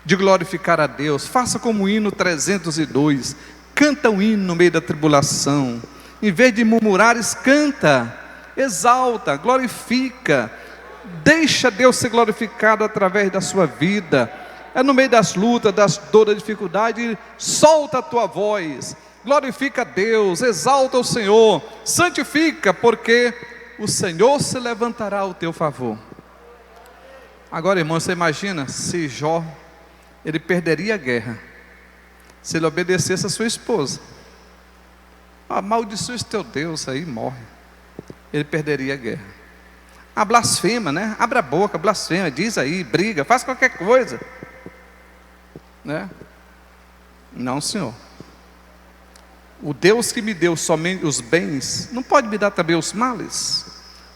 de glorificar a Deus. Faça como o hino 302. Canta um hino no meio da tribulação. Em vez de murmurares, canta. Exalta, glorifica. Deixa Deus ser glorificado através da sua vida. É no meio das lutas, das dores, da dificuldade, solta a tua voz. Glorifica a Deus, exalta o Senhor, santifica, porque o Senhor se levantará ao teu favor. Agora, irmão, você imagina se Jó, ele perderia a guerra, se ele obedecesse a sua esposa. Amaldiçoa esse teu Deus aí, morre. Ele perderia a guerra. Blasfema, né? Abre a boca, blasfema, diz aí, briga, faz qualquer coisa, né? Não, Senhor. O Deus que me deu somente os bens, não pode me dar também os males?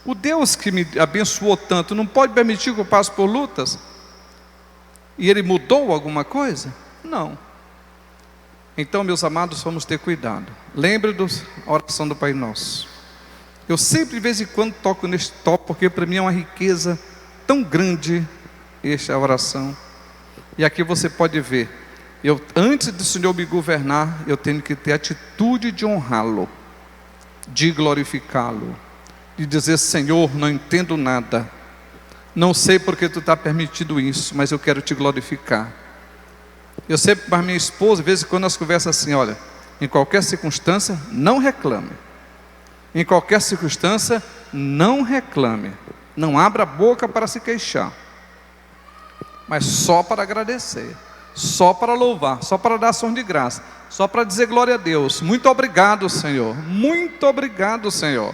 O Deus que me abençoou tanto, não pode permitir que eu passe por lutas? E Ele mudou alguma coisa? Não. Então, meus amados, vamos ter cuidado. Lembre da oração do Pai Nosso. Eu sempre, de vez em quando, toco neste top, porque para mim é uma riqueza tão grande esta oração. E aqui você pode ver, antes do Senhor me governar, eu tenho que ter atitude de honrá-lo, de glorificá-lo, de dizer: Senhor, não entendo nada, não sei porque tu está permitindo isso, mas eu quero te glorificar. Eu sempre, para minha esposa, de vez em quando nós conversamos assim: olha, em qualquer circunstância, não reclame. Em qualquer circunstância, não reclame. Não abra a boca para se queixar, mas só para agradecer, só para louvar, só para dar ação de graça, só para dizer glória a Deus. Muito obrigado, Senhor. Muito obrigado, Senhor.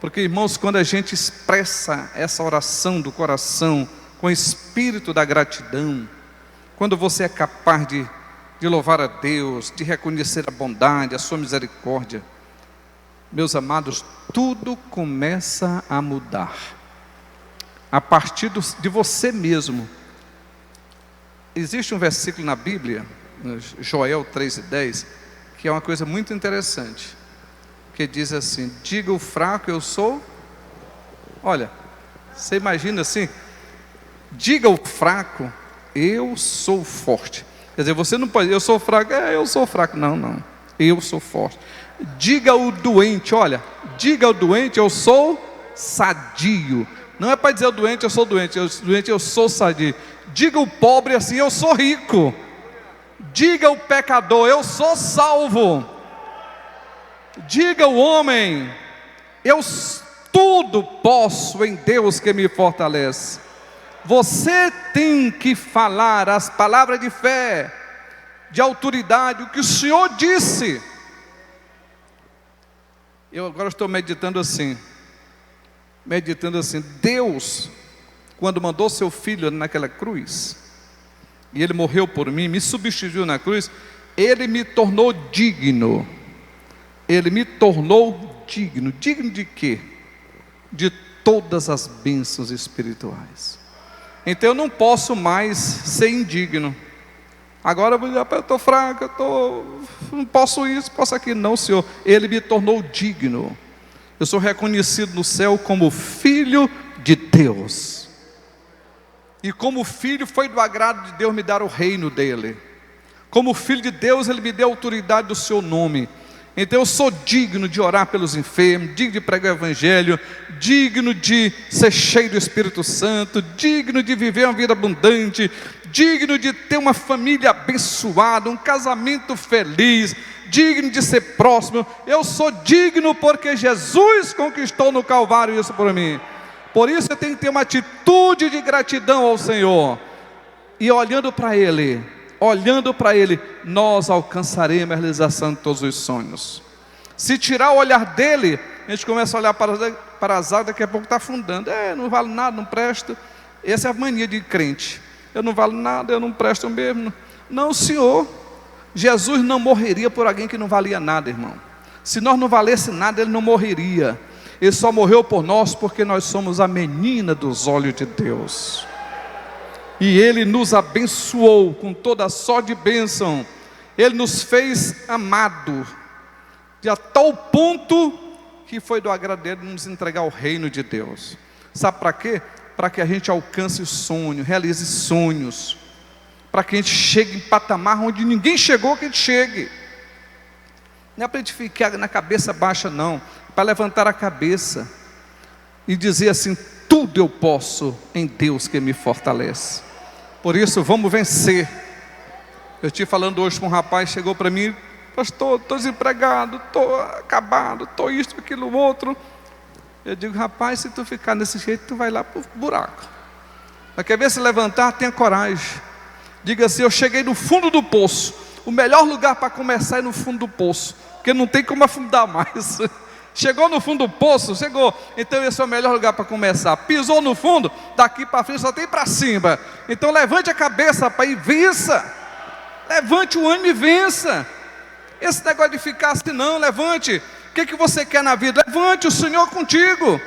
Porque, irmãos, quando a gente expressa essa oração do coração com o espírito da gratidão, quando você é capaz de louvar a Deus, de reconhecer a bondade, a sua misericórdia, meus amados, tudo começa a mudar. A partir de você mesmo, Existe um versículo na Bíblia, Joel 3:10, que é uma coisa muito interessante, que diz assim: diga o fraco, eu sou. Olha, você imagina assim, diga o fraco, eu sou forte. Quer dizer, você não pode, eu sou fraco, eu sou fraco. Não, eu sou forte. Diga o doente, olha, diga ao doente, eu sou sadio. Não é para dizer ao doente, eu sou doente, eu sou sadio. Diga o pobre assim, eu sou rico. Diga o pecador, eu sou salvo. Diga o homem, eu tudo posso em Deus que me fortalece. Você tem que falar as palavras de fé, de autoridade, o que o Senhor disse. Eu agora estou meditando assim, Deus, quando mandou seu filho naquela cruz, e ele morreu por mim, me substituiu na cruz, ele me tornou digno. Ele me tornou digno. Digno de quê? De todas as bênçãos espirituais. Então eu não posso mais ser indigno. Agora eu estou fraco, não posso isso, posso aquilo. Não, Senhor, Ele me tornou digno. Eu sou reconhecido no céu como filho de Deus. E como filho, foi do agrado de Deus me dar o reino dEle. Como filho de Deus, Ele me deu a autoridade do seu nome. Então eu sou digno de orar pelos enfermos, digno de pregar o evangelho, digno de ser cheio do Espírito Santo, digno de viver uma vida abundante, digno de ter uma família abençoada, um casamento feliz, digno de ser próximo. Eu sou digno porque Jesus conquistou no Calvário isso por mim. Por isso eu tenho que ter uma atitude de gratidão ao Senhor. E olhando para Ele, nós alcançaremos a realização de todos os sonhos. Se tirar o olhar dele, a gente começa a olhar para as águas, daqui a pouco está afundando. Não vale nada, não presto. Essa é a mania de crente. Eu não valo nada, eu não presto mesmo. Não, Senhor, Jesus não morreria por alguém que não valia nada, irmão. Se nós não valesse nada, Ele não morreria. Ele só morreu por nós porque nós somos a menina dos olhos de Deus. E Ele nos abençoou com toda sorte de bênção. Ele nos fez amado, de a tal ponto que foi do agrado dele nos entregar o reino de Deus. Sabe para quê? Para que a gente alcance o sonho, realize sonhos, para que a gente chegue em patamar onde ninguém chegou, que a gente chegue. Não é para a gente ficar na cabeça baixa, não. É para levantar a cabeça e dizer assim: tudo eu posso em Deus que me fortalece. Por isso, vamos vencer. Eu estive falando hoje com um rapaz, chegou para mim: pastor, estou desempregado, estou acabado, estou isto, aquilo, outro. Eu digo: rapaz, se tu ficar desse jeito, tu vai lá para o buraco. Mas quer ver se levantar? Tenha coragem. Diga assim: eu cheguei no fundo do poço. O melhor lugar para começar é no fundo do poço, porque não tem como afundar mais. Chegou no fundo do poço, chegou, então esse é o melhor lugar para começar. Pisou no fundo, daqui para frente só tem para cima. Então levante a cabeça, rapaz, e vença. Levante o ânimo e vença. Esse negócio de ficar assim, não, levante. O que você quer na vida? Levante, o Senhor contigo.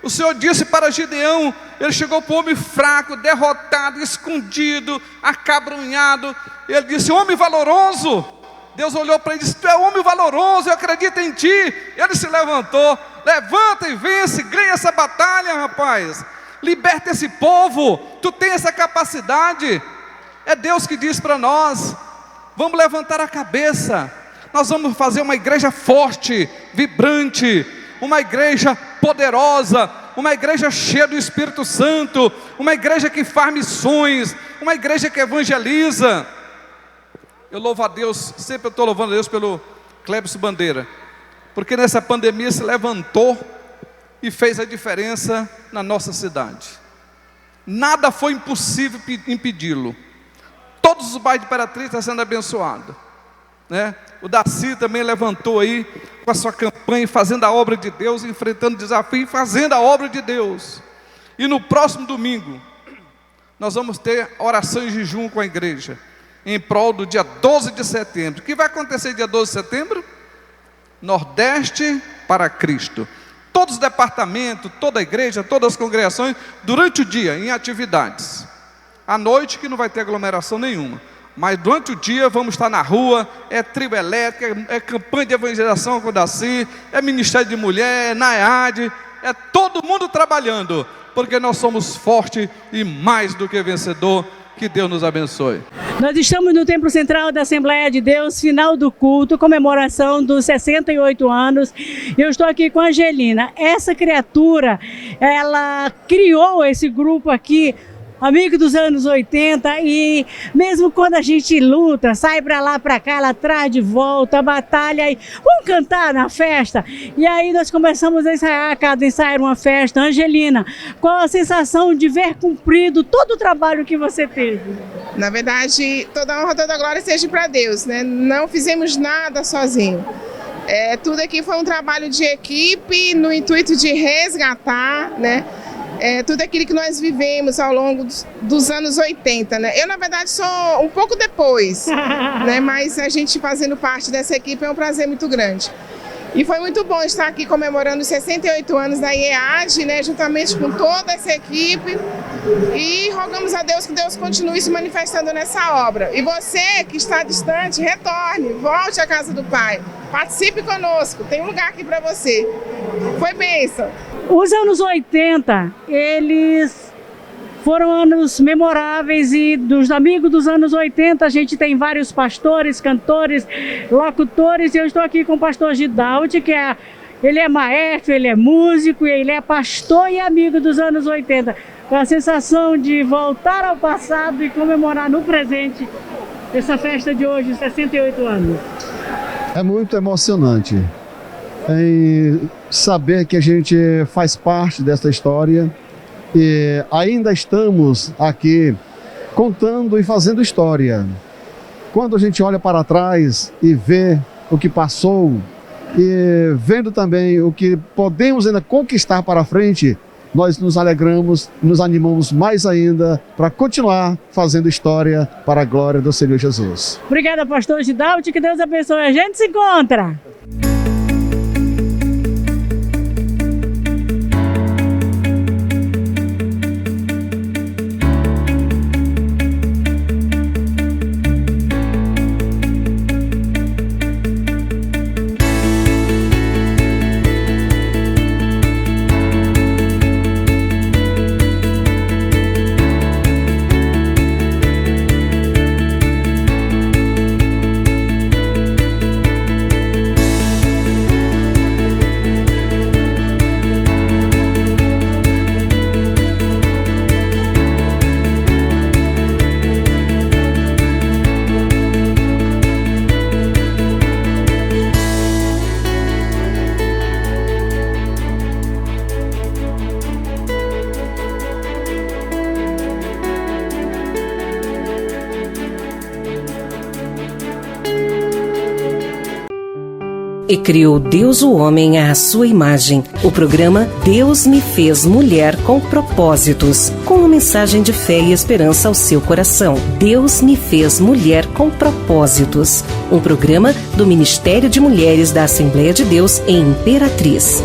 O Senhor disse para Gideão, ele chegou para o homem fraco, derrotado, escondido, acabrunhado. Ele disse: homem valoroso. Deus olhou para ele e disse: tu é homem valoroso, eu acredito em ti. Ele se levantou: levanta e vence, ganha essa batalha, rapaz. Liberta esse povo, tu tem essa capacidade. É Deus que diz para nós: vamos levantar a cabeça. Nós vamos fazer uma igreja forte, vibrante, uma igreja poderosa, uma igreja cheia do Espírito Santo, uma igreja que faz missões, uma igreja que evangeliza. Eu louvo a Deus, sempre eu estou louvando a Deus pelo Clébio Bandeira, porque nessa pandemia se levantou e fez a diferença na nossa cidade. Nada foi impossível impedi-lo. Todos os bairros de Imperatriz estão sendo abençoados, né? O Darcy também levantou aí com a sua campanha, fazendo a obra de Deus, enfrentando desafio, fazendo a obra de Deus. E no próximo domingo nós vamos ter oração e jejum com a igreja, em prol do dia 12 de setembro. O que vai acontecer dia 12 de setembro? Nordeste para Cristo. Todos os departamentos, toda a igreja, todas as congregações, durante o dia, em atividades. À noite que não vai ter aglomeração nenhuma. Mas durante o dia vamos estar na rua, é tribo elétrica, é campanha de evangelização com o Daci, é Ministério de Mulher, é NAEAD, é todo mundo trabalhando, porque nós somos fortes e mais do que vencedor. Que Deus nos abençoe. Nós estamos no Templo Central da Assembleia de Deus, final do culto, comemoração dos 68 anos. Eu estou aqui com a Angelina. Essa criatura, ela criou esse grupo aqui, amigo dos anos 80, e mesmo quando a gente luta, sai pra lá, pra cá, ela traz de volta, batalha, e vamos cantar na festa. E aí nós começamos a ensaiar, cada ensaio era uma festa. Angelina, qual a sensação de ver cumprido todo o trabalho que você teve? Na verdade, toda a honra, toda a glória seja para Deus, né? Não fizemos nada sozinho. Tudo aqui foi um trabalho de equipe, no intuito de resgatar, né? Tudo aquilo que nós vivemos ao longo dos anos 80, né? Eu, na verdade, sou um pouco depois, né? Mas a gente fazendo parte dessa equipe é um prazer muito grande. E foi muito bom estar aqui comemorando os 68 anos da IEAD, né? Juntamente com toda essa equipe. E rogamos a Deus que Deus continue se manifestando nessa obra. E você que está distante, retorne, volte à casa do Pai. Participe conosco, tem um lugar aqui para você. Foi bênção. Os anos 80, eles foram anos memoráveis, e dos amigos dos anos 80 a gente tem vários pastores, cantores, locutores, e eu estou aqui com o pastor Gidaldi, que ele é maestro, ele é músico, ele é pastor e amigo dos anos 80. Com a sensação de voltar ao passado e comemorar no presente essa festa de hoje, 68 anos. É muito emocionante em saber que a gente faz parte dessa história e ainda estamos aqui contando e fazendo história. Quando a gente olha para trás e vê o que passou e vendo também o que podemos ainda conquistar para frente, nós nos alegramos, nos animamos mais ainda para continuar fazendo história para a glória do Senhor Jesus. Obrigada, pastor Gidaldi, que Deus abençoe. A gente se encontra. E criou Deus o homem à sua imagem. O programa Deus me fez mulher com propósitos, com uma mensagem de fé e esperança ao seu coração. Deus me fez mulher com propósitos. Um programa do Ministério de Mulheres da Assembleia de Deus em Imperatriz.